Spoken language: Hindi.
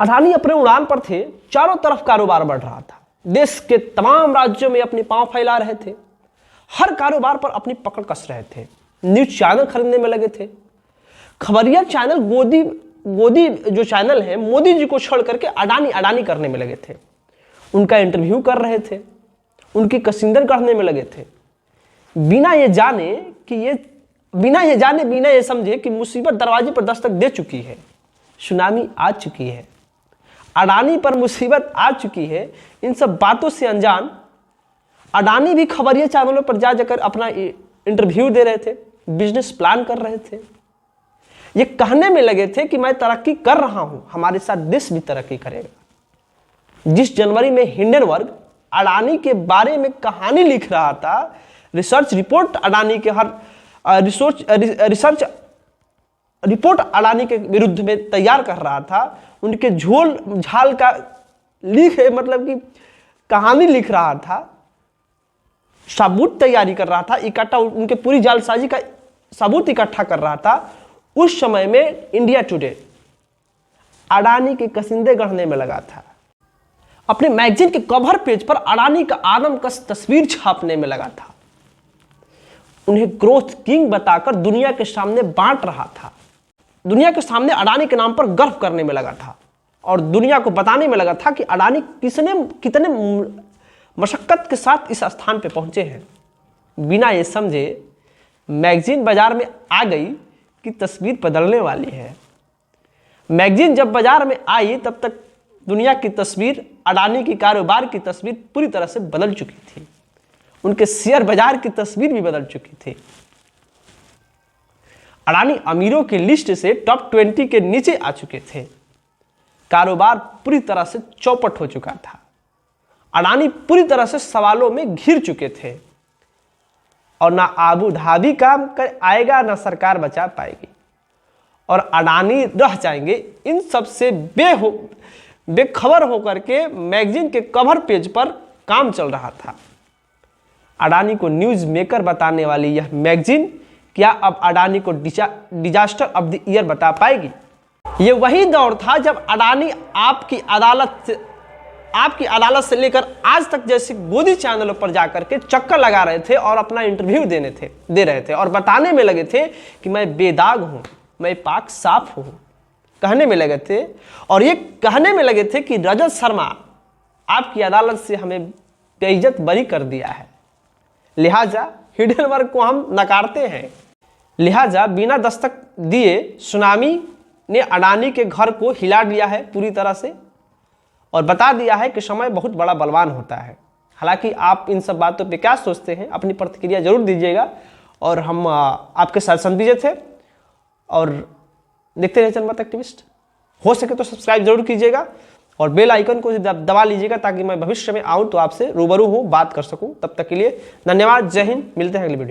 अडानी अपने उड़ान पर थे, चारों तरफ कारोबार बढ़ रहा था, देश के तमाम राज्यों में अपने पांव फैला रहे थे, हर कारोबार पर अपनी पकड़ कस रहे थे, न्यूज चैनल खरीदने में लगे थे। खबरिया चैनल गोदी जो चैनल है, मोदी जी को छोड़ करके अडानी करने में लगे थे, उनका इंटरव्यू कर रहे थे, उनकी कसिंदर करने में लगे थे, बिना ये समझे कि मुसीबत दरवाजे पर दस्तक दे चुकी है, सुनामी आ चुकी है, अडानी पर मुसीबत आ चुकी है। इन सब बातों से अनजान अडानी भी खबरिया चैनलों पर जाकर अपना इंटरव्यू दे रहे थे, बिजनेस प्लान कर रहे थे, ये कहने में लगे थे कि मैं तरक्की कर रहा हूं, हमारे साथ देश भी तरक्की करेगा। जिस जनवरी में हिंडनबर्ग अडानी के बारे में कहानी लिख रहा था, रिसर्च रिपोर्ट अडानी के रिसर्च रिपोर्ट अडानी के विरुद्ध में तैयार कर रहा था, उनके झोल झाल का मतलब कि कहानी लिख रहा था, सबूत तैयारी कर रहा था, इकट्ठा उनके पूरी जालसाजी का सबूत इकट्ठा कर रहा था, उस समय में इंडिया टुडे अडानी के कसिंदे गढ़ने में लगा था, अपने मैगजीन के कवर पेज पर अडानी का आदमकस तस्वीर छापने में लगा था, उन्हें ग्रोथ किंग बताकर दुनिया के सामने बांट रहा था, दुनिया के सामने अडानी के नाम पर गर्व करने में लगा था और दुनिया को बताने में लगा था कि अडानी कितने मशक्कत के साथ इस स्थान पे पहुंचे हैं। बिना ये समझे मैगजीन बाजार में आ गई कि तस्वीर बदलने वाली है। मैगजीन जब बाजार में आई तब तक दुनिया की तस्वीर, अडानी की कारोबार की तस्वीर पूरी तरह से बदल चुकी थी, उनके शेयर बाजार की तस्वीर भी बदल चुकी थी। अडानी अमीरों की लिस्ट से टॉप 20 के नीचे आ चुके थे, कारोबार पूरी तरह से चौपट हो चुका था, अडानी पूरी तरह से सवालों में घिर चुके थे और ना आबू धाबी काम कर आएगा ना सरकार बचा पाएगी और अडानी रह जाएंगे। इन सब से बेखबर होकर के मैगजीन के कवर पेज पर काम चल रहा था। अडानी को न्यूज मेकर बताने वाली यह मैगजीन क्या अब अडानी को डिजास्टर ऑफ द ईयर बता पाएगी? ये वही दौर था जब अडानी आपकी अदालत से लेकर आज तक जैसे गोदी चैनलों पर जाकर के चक्कर लगा रहे थे और अपना इंटरव्यू दे रहे थे और बताने में लगे थे कि मैं बेदाग हूं, मैं पाक साफ हूं, कहने में लगे थे और ये कहने में लगे थे कि रजत शर्मा आपकी अदालत से हमें बेइज्जत बरी कर दिया है, लिहाजा हिंडनबर्ग को हम नकारते हैं। लिहाजा बिना दस्तक दिए सुनामी ने अडानी के घर को हिला दिया है पूरी तरह से और बता दिया है कि समय बहुत बड़ा बलवान होता है। हालांकि आप इन सब बातों पे क्या सोचते हैं, अपनी प्रतिक्रिया जरूर दीजिएगा और हम आपके साथ संदिग्ध थे और देखते रहे जनमत एक्टिविस्ट। हो सके तो सब्सक्राइब जरूर कीजिएगा और बेल आइकन को दबा लीजिएगा ताकि मैं भविष्य में आऊँ तो आपसे रूबरू हूँ, बात कर सकूँ। तब तक के लिए धन्यवाद, जय हिंद, मिलते हैं अगली वीडियो।